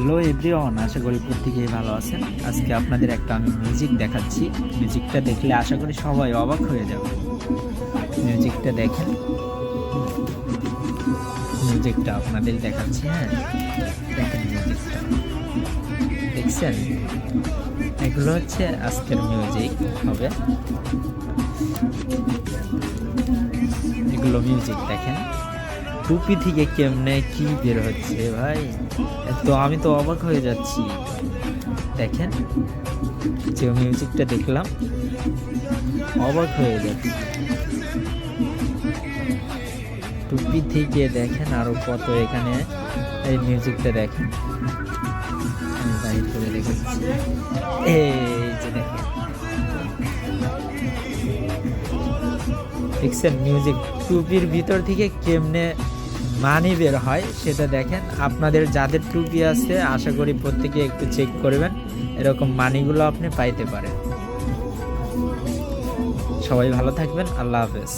Hello everyone, আশা করি প্রত্যেকেই ভালো আছেন। আজকে আপনাদের একটা আমি মিউজিক দেখাচ্ছি। মিউজিকটা দেখলে আশা করি সবাই অবাক হয়ে যাবে। মিউজিকটা দেখেন, মিউজিকটা আপনাদের দেখাচ্ছি। হ্যাঁ, দেখেন মিউজিকটা, দেখছেন? এগুলো হচ্ছে আজকের মিউজিক হবে। এগুলো মিউজিক দেখেন, টুপি থেকে কেমনে কি বের হচ্ছে ভাই, তো আমি তো অবাক হয়ে যাচ্ছি। দেখেন, যে মিউজিকটা দেখলাম অবাক হয়ে যাচ্ছি। টুপি থেকে দেখেন আরো কত এখানে। এই মিউজিকটা দেখেন, আমি বাহির করে রেখেছি। এই যে দেখেন, দেখছেন মিউজিক টুপির ভিতর থেকে কেমনে মানি বের হয় সেটা দেখেন। আপনাদের যাদের টুপি আছে আশা করি প্রত্যেকে একটু চেক করবেন, এরকম মানিগুলো আপনি পাইতে পারেন। সবাই ভালো থাকবেন, আল্লাহ হাফেজ।